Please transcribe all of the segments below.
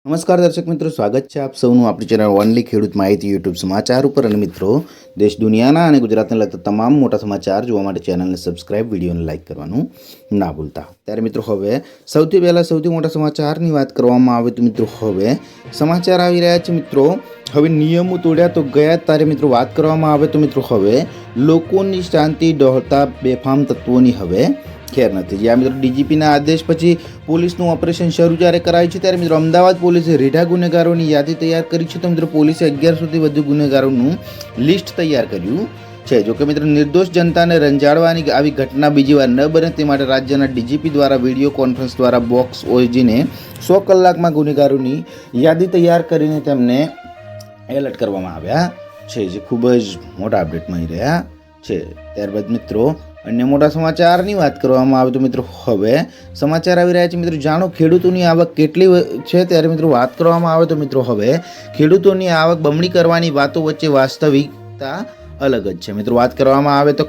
નમસ્કાર દર્શક મિત્રો, સ્વાગત છે આપ સૌનું આપણી ચેનલ ઓનલી ખેડૂત માહિતી યુટ્યુબ સમાચાર ઉપર। અને મિત્રો, દેશ દુનિયાના અને ગુજરાતને લગતા તમામ મોટા સમાચાર જોવા માટે ચેનલને સબસ્ક્રાઇબ, વિડીયોને લાઇક કરવાનું ના ભૂલતા। ત્યારે મિત્રો, હવે સૌથી પહેલાં સૌથી મોટા સમાચારની વાત કરવામાં આવે તો મિત્રો હવે સમાચાર આવી રહ્યા છે। મિત્રો, હવે નિયમો તોડ્યા તો ગયા તારે મિત્રો વાત કરવામાં આવે તો મિત્રો હવે લોકોની શાંતિ ડહોળતા બેફામ તત્વોની હવે ખેર નથી। જ્યાં મિત્રો ડીજીપીના આદેશ પછી પોલીસનું ઓપરેશન શરૂ જ્યારે કરાયું છે ત્યારે મિત્રો અમદાવાદ પોલીસે રીઢા ગુનેગારોની યાદી તૈયાર કરી છે। તો મિત્રો પોલીસે 1100થી વધુ ગુનેગારોનું લિસ્ટ તૈયાર કર્યું છે। જોકે મિત્રો નિર્દોષ જનતાને રંજાડવાની આવી ઘટના બીજી વાર ન બને તે માટે રાજ્યના ડીજીપી દ્વારા વિડીયો કોન્ફરન્સ દ્વારા બોક્સ યોજીને 100 કલાકમાં ગુનેગારોની યાદી તૈયાર કરીને તેમને એલર્ટ કરવામાં આવ્યા છે, જે ખૂબ જ મોટા અપડેટ મળી રહ્યા છે। ત્યારબાદ મિત્રો અન્ય મોટા સમાચારની વાત કરવામાં આવે તો મિત્રો હવે સમાચાર આવી રહ્યા છે। મિત્રો જાણો ખેડૂતોની આવક કેટલી છે। ત્યારે મિત્રો વાત કરવામાં આવે તો મિત્રો હવે ખેડૂતોની આવક બમણી કરવાની વાતો વચ્ચે વાસ્તવિકતા અલગ જ છે। મિત્રો વાત કરવામાં આવે તો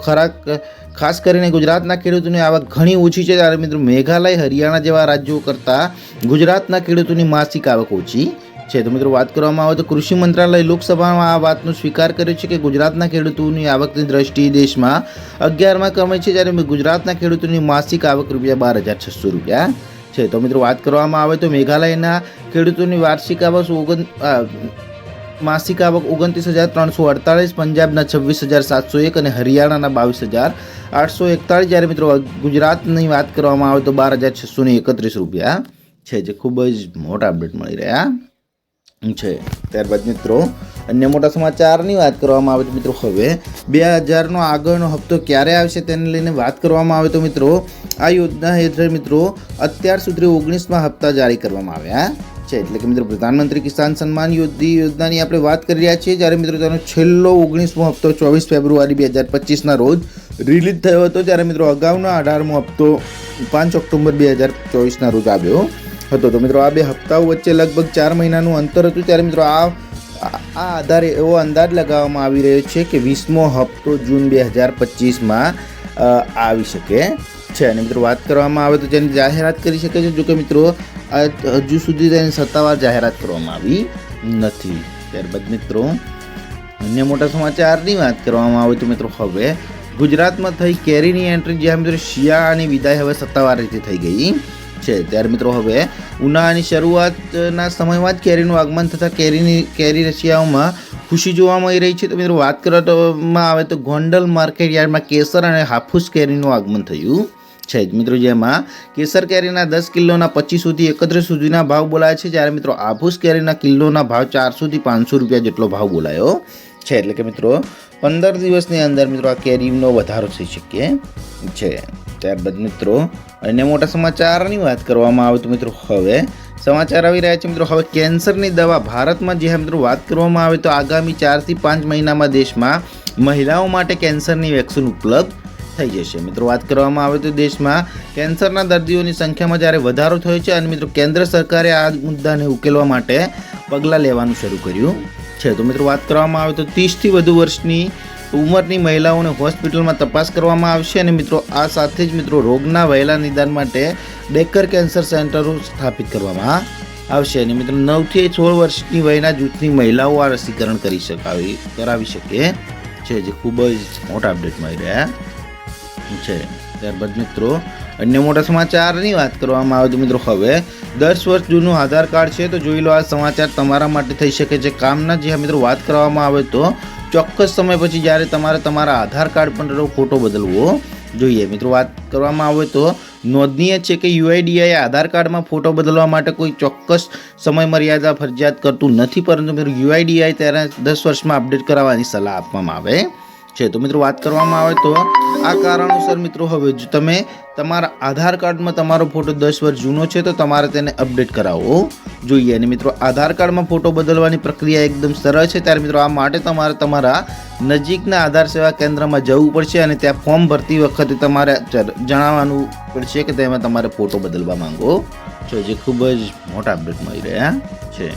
ખાસ કરીને ગુજરાતના ખેડૂતોની આવક ઘણી ઓછી છે। ત્યારે મિત્રો મેઘાલય, હરિયાણા જેવા રાજ્યો કરતાં ગુજરાતના ખેડૂતોની માસિક આવક ઓછી છે। તો મિત્રો વાત કરવામાં આવે તો કૃષિ મંત્રાલય લોકસભામાં આ વાતનો સ્વીકાર કર્યો છે કે ગુજરાતના ખેડૂતોની આવકની દ્રષ્ટિએ દેશમાં 11મા ક્રમે છે, જ્યારે ગુજરાતના ખેડૂતોની માસિક આવક ₹12,600 છે। તો મિત્રો વાત કરવામાં આવે તો મેઘાલયના ખેડૂતોની વાર્ષિક આવક માસિક આવક 29,348, પંજાબના 26,701 અને હરિયાણાના 22,841, જ્યારે મિત્રો ગુજરાતની વાત કરવામાં આવે તો ₹12,631 છે, જે ખૂબ જ મોટા અપડેટ મળી રહ્યા છે। ત્યારબાદ મિત્રો અન્ય મોટા સમાચારની વાત કરવામાં આવે તો મિત્રો હવે 2000નો આગળનો હપ્તો ક્યારે આવશે તેને લઈને વાત કરવામાં આવે તો મિત્રો આ યોજના હેઠળ મિત્રો અત્યાર સુધી 19મા હપ્તા જારી કરવામાં આવ્યા છે। એટલે કે મિત્રો પ્રધાનમંત્રી કિસાન સન્માન યોજનાની આપણે વાત કરી રહ્યા છીએ, જ્યારે મિત્રો તેનો છેલ્લો 19મો હપ્તો 24 ફેબ્રુઆરી 2025ના રોજ રિલીઝ થયો હતો, જ્યારે મિત્રો અગાઉનો 18મો હપ્તો 5 ઓક્ટોબર 2024ના રોજ આવ્યો હતો। તો મિત્રો આ બે હપ્તાઓ વચ્ચે લગભગ 4 મહિનાનું અંતર હતું, ત્યારે મિત્રો આ આધારે એવો અંદાજ લગાવવામાં આવી રહ્યો છે કે 20મો હપ્તો જૂન 2025માં આવી શકે છે। અને મિત્રો વાત કરવામાં આવે તો તેની જાહેરાત કરી શકે છે, જોકે મિત્રો હજુ સુધી તેની સત્તાવાર જાહેરાત કરવામાં આવી નથી। ત્યારબાદ મિત્રો અન્ય મોટા સમાચારની વાત કરવામાં આવે તો મિત્રો હવે ગુજરાતમાં થઈ કેરીની એન્ટ્રી, જ્યાં મિત્રો શિયાળાની વિદાય હવે સત્તાવાર રીતે થઈ ગઈ છે। ત્યારે મિત્રો હવે ઉનાળાની શરૂઆતના સમયમાં જ કેરીનું આગમન થતાં કેરી રશિયાઓમાં ખુશી જોવા મળી રહી છે। તો મિત્રો વાત કરવામાં આવે તો ગોંડલ માર્કેટ યાર્ડમાં કેસર અને હાફૂસ કેરીનું આગમન થયું છે। મિત્રો જેમાં કેસર કેરીના 10 કિલોના 2500થી 31 સુધીના ભાવ બોલાયા છે, જ્યારે મિત્રો હાફૂસ કેરીના કિલોના ભાવ 400થી 500 રૂપિયા જેટલો ભાવ બોલાયો છે। એટલે કે મિત્રો 15 દિવસની અંદર મિત્રો આ કેરીનો વધારો થઈ શકે છે। ત્યારબાદ મિત્રો અન્ય મોટા સમાચારની વાત કરવામાં આવે તો મિત્રો હવે સમાચાર આવી રહ્યા છે। મિત્રો હવે કેન્સરની દવા ભારતમાં જે મિત્રો વાત કરવામાં આવે તો આગામી 4 થી 5 મહિનામાં દેશમાં મહિલાઓ માટે કેન્સરની વેક્સિન ઉપલબ્ધ થઈ જશે। મિત્રો વાત કરવામાં આવે તો દેશમાં કેન્સરના દર્દીઓની સંખ્યામાં જ્યારે વધારો થયો છે, અને મિત્રો કેન્દ્ર સરકારે આ મુદ્દાને ઉકેલવા માટે પગલાં લેવાનું શરૂ કર્યું છે। તો મિત્રો વાત કરવામાં આવે તો 30થી વધુ વર્ષની ઉંમરની મહિલાઓને હોસ્પિટલમાં તપાસ કરવામાં આવશે, અને મિત્રો આ સાથે જ મિત્રો રોગના વહેલા નિદાન માટે ડેકર કેન્સર સેન્ટરો સ્થાપિત કરવામાં આવશે। અને મિત્રો 9થી 16 વર્ષની વયના જૂથની મહિલાઓ આ રસીકરણ કરાવી શકે છે, જે ખૂબ જ મોટા અપડેટ મળી રહ્યા છે। ત્યારબાદ મિત્રો અન્ય મોટા સમાચારની વાત કરવામાં આવે તો મિત્રો હવે 10 વર્ષ જૂનું આધાર કાર્ડ છે, તો જોઈ લો આ સમાચાર તમારા માટે થઈ શકે છે કામના। જે મિત્રો વાત કરવામાં આવે તો ચોક્કસ સમય પછી જ્યારે તમારે તમારા આધાર કાર્ડ પર ફોટો બદલવો જોઈએ। મિત્રો વાત કરવામાં આવે તો નોંધનીય છે કે UIDAI આધાર કાર્ડમાં ફોટો બદલવા માટે કોઈ ચોક્કસ સમય મર્યાદા ફરજિયાત કરતું નથી, પરંતુ મિત્રો UIDAI તેને 10 વર્ષમાં અપડેટ કરાવવાની સલાહ આપવામાં આવે છે। તો મિત્રો વાત કરવામાં આવે તો આ કારણોસર મિત્રો હવે જો તમે તમારા આધાર કાર્ડમાં તમારો ફોટો 10 વર્ષ જૂનો છે તો તમારે તેને અપડેટ કરાવવો જોઈએ। અને મિત્રો આધાર કાર્ડમાં ફોટો બદલવાની પ્રક્રિયા એકદમ સરળ છે। ત્યારે મિત્રો આ માટે તમારે તમારા નજીકના આધાર સેવા કેન્દ્રમાં જવું પડશે, અને ત્યાં ફોર્મ ભરતી વખતે તમારે જણાવવાનું પડશે કે તેમાં તમારે ફોટો બદલવા માંગો છો, જે ખૂબ જ મોટા અપડેટ મળી રહ્યા છે।